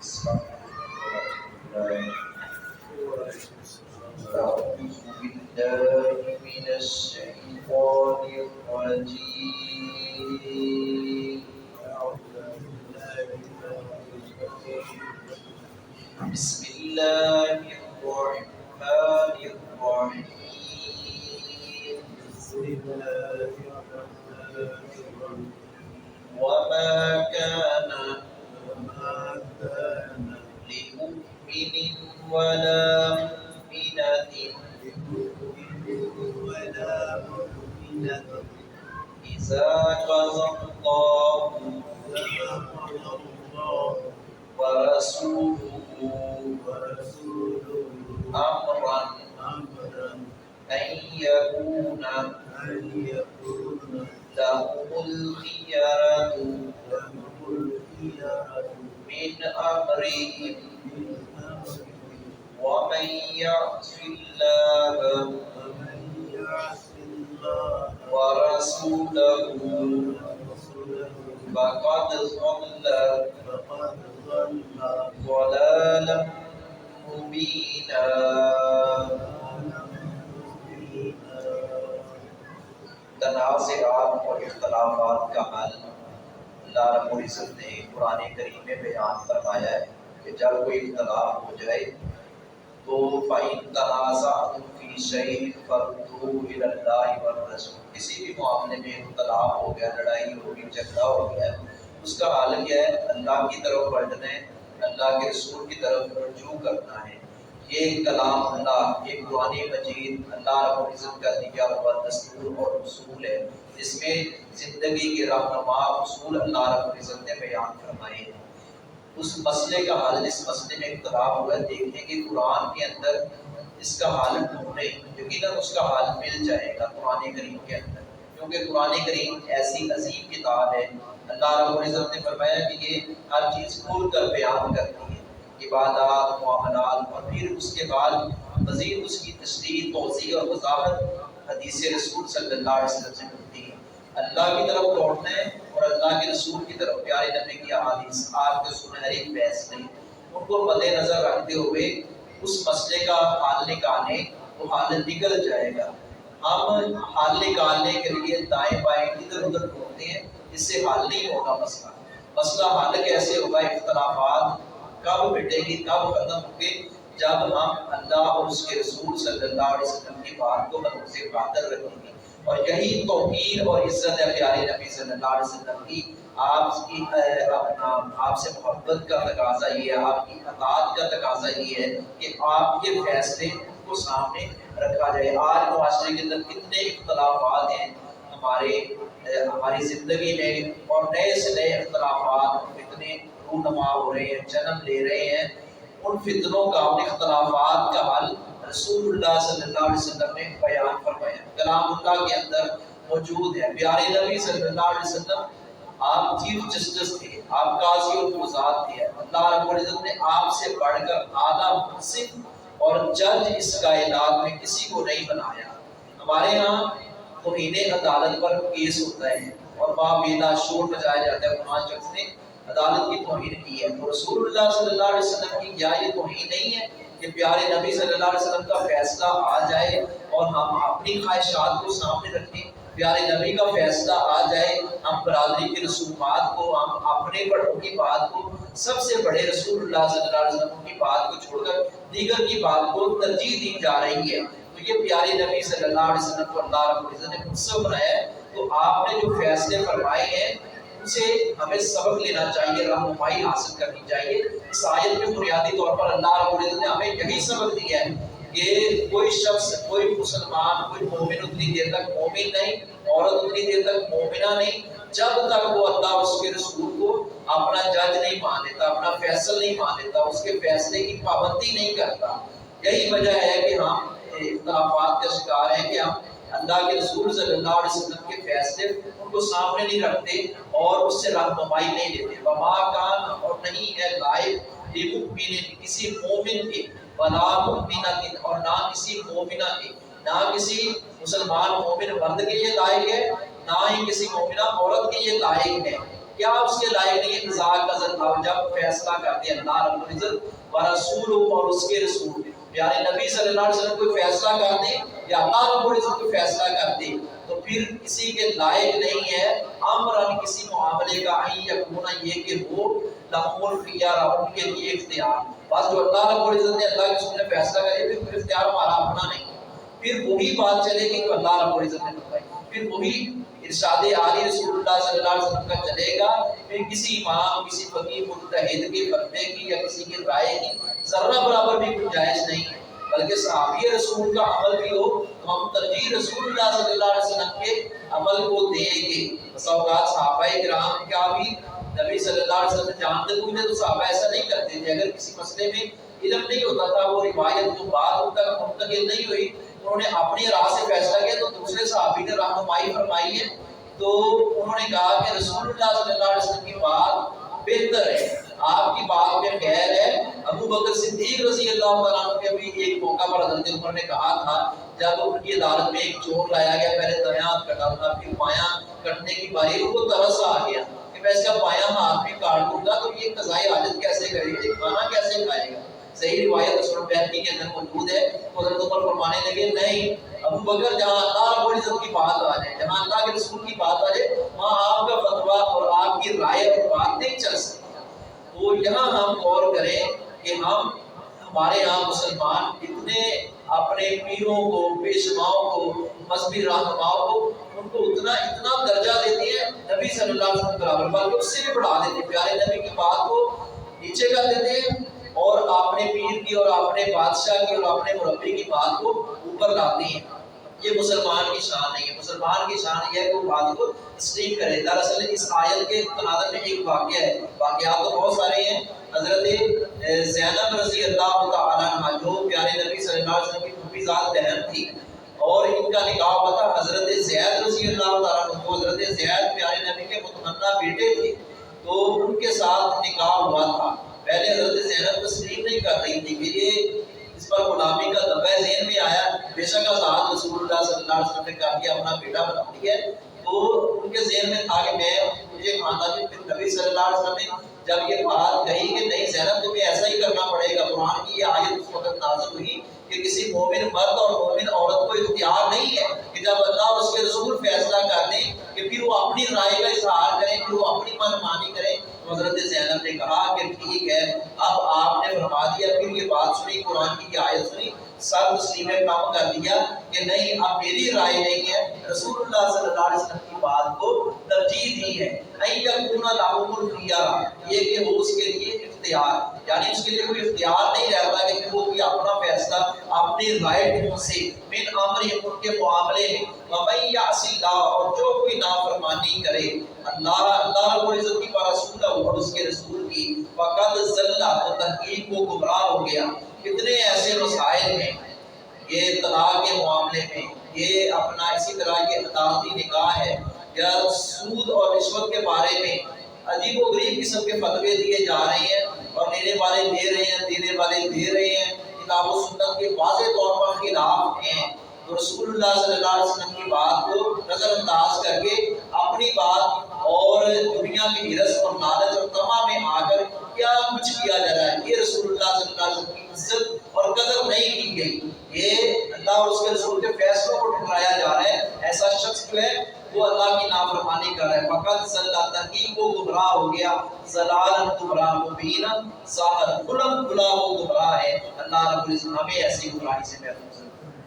أعوذ بالله من الشيطان الرجيم. بسم الله الرحمن الرحيم. وما كان لمؤمن ولا مؤمنة إذا قضى الله ورسوله أمرا أن يكون لهم الخيرة من أمرهم ومن يعص الله ورسوله فقد ضل ضلالا مبينا. تنازعات اور اختلافات کا حل اللہ رب العزت نے قرآن کریم میں بیان فرمایا ہے کہ جب کوئی اختلاف ہو جائے تو فَإِن تَنَازَعْتُمْ فِي شَيْءٍ فَرُدُّوهُ إِلَى اللَّهِ وَالرَّسُولِ. کسی بھی معاملے میں اختلاف ہو گیا، لڑائی ہو گئی، جھگڑا ہو گیا، اس کا حل کیا ہے؟ اللہ کی طرف پلٹنا ہے، اللہ کے رسول کی طرف رجوع کرنا ہے. یہ کلام اللہ، یہ قرآن مجید اللہ رب العزت کا دیا ہوا دستور اور اصول ہے، جس میں زندگی کے رہنما اصول اللہ رب العزت نے بیان فرمائے ہیں. اس مسئلے کا حل، جس مسئلے میں اختلاف ہوا ہے، دیکھیں کہ قرآن کے اندر اس کا حل ڈھونڈیں، یقیناً اس کا حل مل جائے گا قرآن کریم کے اندر، کیونکہ قرآن کریم ایسی عظیم کتاب ہے. اللہ رب العزت نے فرمایا کہ یہ ہر چیز کھول کر بیان کرتی ہے، عبادات، معاملات، اور پھر اس کے بعد مزید اس کی تشریح، توضیح اور وضاحت حدیث رسول صلی اللہ علیہ وسلم سے ملتی ہے. اللہ کی طرف لوٹنا ہے اور اللہ کے رسول کی طرف، پیارے نبی کی احادیث، آپ کے سنہری فیصلے، ان کو مد نظر رکھتے ہوئے اس مسئلے کا حل نکالیں تو حل نکل جائے گا. ہم حل نکالنے کے لیے دائیں بائیں ادھر ادھر ڈھونڈتے ہیں، اس سے حل نہیں ہوگا مسئلہ. مسئلہ حل کیسے ہوگا؟ اختلافات کب مٹے گی، کب ختم ہوگی؟ جب ہم اللہ اور اس کے رسول صلی اللہ علیہ وسلم کی بات کو مد خاطر رکھیں گے. اور یہی توقیر اور عزت ہے پیارے نبی صلی اللہ علیہ وسلم کی. آپ سے محبت کا تقاضا یہ ہے، آپ کی اطاعت کا تقاضا یہ ہے کہ آپ کے فیصلے کو سامنے رکھا جائے. آج معاشرے کے اندر کتنے اختلافات ہیں ہماری زندگی میں، اور نئے سے نئے اختلافات، فتنے رونما ہو رہے ہیں، جنم لے رہے ہیں. ان فتنوں کا، ان اختلافات کا حل رسول اللہ صلی اللہ علیہ وسلم نے بیان فرمایا، کلام اللہ کے اندر موجود ہے. پیارے نبی صلی اللہ علیہ وسلم آپ چیف جسٹس تھے، آپ قاضی القضات تھے. اللہ رب العزت نے آپ سے بڑھ کر اعلیٰ منصب اور جج اس کائنات میں کسی کو نہیں بنایا. ہمارے ہاں توہین عدالت پر کیس ہوتا ہے اور وہاں بیلا شور بجایا جاتا ہے، فلاں شخص نے عدالت کی توہین کی ہے. تو رسول اللہ صلی اللہ علیہ وسلم کی کیا یہ توہین نہیں ہے کہ پیارے نبی صلی اللہ علیہ وسلم کا فیصلہ آ جائے اور ہم اپنی خواہشات کو سامنے رکھیں؟ پیارے نبی کا فیصلہ آ جائے، ہم برادری کی رسومات کو، ہم اپنے بڑوں کی بات کو، سب سے بڑے رسول اللہ صلی اللہ علیہ وسلم کی بات کو چھوڑ کر دیگر کی بات کو ترجیح دی جا رہی ہے. تو یہ پیارے نبی صلی اللہ علیہ وسلم کو اللہ رب العزت نے مقصد بنایا ہے. تو آپ نے جو فیصلے فرمائے ہیں ان سے ہمیں سبق لینا چاہیے، رہنمائی حاصل کرنی چاہیے. اس آیت میں بنیادی طور پر اللہ رب العزت نے ہمیں یہی سبق دیا ہے کہ کوئی شخص، کوئی مسلمان، کوئی مومن اتنی دیر تک مومن نہیں، عورت اتنی دیر تک مومنہ نہیں جب تک وہ اللہ اور اس کے رسول کو اپنا جج نہیں مان لیتا، اپنا فیصل نہیں مان لیتا، اس کے فیصلے کی پابندی نہیں کرتا. یہی وجہ ہے کہ ہم اختلافات کا شکار ہیں کہ ہم اللہ کے رسول صلی اللہ علیہ وسلم کے فیصلے ان کو سامنے نہیں رکھتے اور اس سے رہنمائی نہیں لیتے. وما کان، اور نہیں ہے لائق، للمؤمن، کسی مومن کے، ولا مؤمنۃ، اور نہ کسی مومنہ کے، نہ کسی مسلمان مومن مرد کے یہ لائق ہے، نہ ہی کسی مومنہ عورت کے یہ لائق ہے کیا اس کے لائق نہیں ہے؟ اذا قضا، جب فیصلہ کرتے اللہ رب العزت و رسول اور اس کے رسول، یعنی نبی صلی اللہ علیہ وسلم کوئی فیصلہ کر دے یا اللہ رب العزت کوئی فیصلہ کر دے تو پھر کسی کے لائق نہیں ہے امرن کسی معاملے کا یکونا یہ کہ وہ لہم الخیار ان کے لیے اختیار، بس جو اللہ رب العزت نے اللہ کے رسول نے فیصلہ کرے پھر اختیار ہمارا اپنا نہیں، پھر وہی بات چلے گی جو اللہ رب العزت نے بتائی، پھر وہی ارشاد عالی رسول اللہ صلی اللہ علیہ وسلم کا چلے گا، پھر کسی امام کسی فقیہ مجتہد کے فتوے کی یا کسی کی رائے کی ذرہ برابر بھی گنجائش نہیں ہے، بلکہ صحابی رسول کا عمل بھی ہو تو ہم ترجیح رسول اللہ صلی اللہ علیہ وسلم کے عمل کو دیں گے۔ بس اوقات صحابہ کرام کا بھی نبی صلی اللہ علیہ وسلم جانتے ہوئے تو صحابہ ایسا نہیں کرتے تھے، اگر کسی مسئلے میں علم نہیں ہوتا تھا وہ روایت جو بات ان تک منتقل نہیں ہوئی انہوں نے اپنی راہ سے فیصلہ کیا تو دوسرے صحابی نے رہنمائی فرمائی ہے تو انہوں نے کہا کہ رسول اللہ صلی اللہ علیہ وسلم کی بات بہتر ہے، آپ کی بات میں خیر ہے۔ ابو بکر صدیق رضی اللہ تعالیٰ عنہ کے بھی ایک موقع پر حضرت عمر نے کہا تھا جب ان کی عدالت میں ایک چور لایا گیا، پہلے دایاں ہاتھ کٹا تھا پھر بایاں کٹنے کی باری، ان کو ترس آ گیا کہ میں اس کا بایاں ہاتھ بھی کاٹ دوں گا تو یہ قضائی حاجت کیسے کرے گا، کھانا کیسے کھائے گا؟ صحیح روایت سنن بیہقی کے اندر موجود ہے۔ حضرت عمر فرمانے لگے نہیں ابو بکر، جہاں اللہ رب العزت کی بات آ جائے، جہاں اللہ کے رسول کی بات آ جائے وہاں آپ کا فتویٰ اور آپ کی رائے اور بات نہیں چل سکتی۔ تو یہاں ہم غور کریں کہ ہمارے یہاں مسلمان اتنے اپنے پیروں کو، پیشواؤں کو، مذہبی رہنماؤں کو ان کو اتنا درجہ دیتے ہیں نبی صلی اللہ علیہ وسلم برابر، بلکہ اس سے بھی بڑھا دیتے ہیں، پیارے نبی کی بات کو نیچے کر دیتے ہیں اور اپنے پیر کی اور اپنے بادشاہ کی اور اپنے مربی کی بات کو اوپر لاتے ہیں۔ یہ مسلمان کی شان نہیں ہے، مسلمان کی شان یہ ہے کہ وہ بات کو تسلیم کرے۔ دراصل اس آیت کے تناظر میں ایک واقعہ ہے، واقعات تو بہت سارے ہیں۔ حضرت زینب رضی اللہ تعالیٰ عنہ جو پیارے نبی صلی اللہ علیہ وسلم کی پھوپھی زاد بہن تھی اور ان کا نکاح ہوا تھا حضرت زید رضی اللہ تعالیٰ عنہ، حضرت زید پیارے نبی کے متمنہ بیٹے تھے تو ان کے ساتھ نکاح ہوا تھا۔ پہلے حضرت زینب تسلیم نہیں کر رہی تھی کہ یہ اس پر غلامی کا دبہ ذہن میں آیا، بے شک آزاد رسول اللہ صلی اللہ علیہ وسلم نے کہا کہ اپنا بیٹا بنا دیا ہے، تو ان کے ذہن میں تھا کہ میں مجھے خاندانی نبی صلی اللہ علیہ وسلم نے جب یہ بات کہی کہ نہیں زینب تمہیں ایسا ہی کرنا پڑے گا، قرآن کی یہ آیت اس وقت نازل ہوئی کہ کسی مومن مرد اور مومن عورت کو اختیار نہیں ہے کہ جب اللہ اور اس کے رسول فیصلہ کر دیں کہ پھر وہ اپنی رائے کا اظہار کریں، پھر وہ اپنی من مانی کریں۔ حضرت زینب نے کہا کہ ٹھیک ہے، اب آپ نے فرما دیا، پھر یہ بات سنی، قرآن کی یہ آیت سنی، سب تسلیم کام کر دیا کہ نہیں اب میری رائے نہیں ہے، رسول اللہ صلی اللہ علیہ وسلم کی بات کو ترجیح دی ہے۔ نہیں یکون لہم الخیار، یہ کہ ہو اس کے لیے اختیار، یعنی اس کے لیے کوئی اختیار نہیں رہتا کہ وہ کوئی اپنا فیصلہ اپنی رائے سے من امر ان کے معاملے میں، ومن یعص اللہ، اور جو کوئی نافرمانی کرے اللہ رب العزت کی و رسولہ اور اس کے رسول کی، فقد ضل، تو تحقیق وہ گمراہ ہو گیا۔ کتنے ایسے مسائل ہیں، یہ طلاق کے معاملے میں، یہ اپنا اسی طرح یہ عدالتی نکاح ہے یا سود اور رشوت کے بارے میں عجیب و غریب قسم کے فتوے دیے جا رہے ہیں اور لینے والے دے رہے ہیں، دینے والے دے رہے ہیں، کتاب و سنت کے واضح طور پر خلاف ہیں، تو رسول اللہ صلی اللہ علیہ وسلم کی بات کو نظر انداز کر کے اپنی بات اور دنیا کی ہرس اور لالچ اور طمع میں آ کر کیا کچھ کیا جا رہا ہے، یہ رسول اللہ صلی اللہ علیہ وسلم کی عزت اور قدر نہیں کی گئی، یہ اللہ اور اس کے رسول کے فیصلوں کو ٹھکرایا جا رہا ہے۔ ایسا شخص جو ہے وہ اللہ کی نافرمانی کر رہا ہے، فقط ضل، تحقیق وہ گمراہ ہو گیا، ضلالا گمراہ مبینا، ظاہر کھلا وہ گمراہ ہے۔ اللہ رب العزت ہمیں ایسی گمراہی سے محفوظ رکھے۔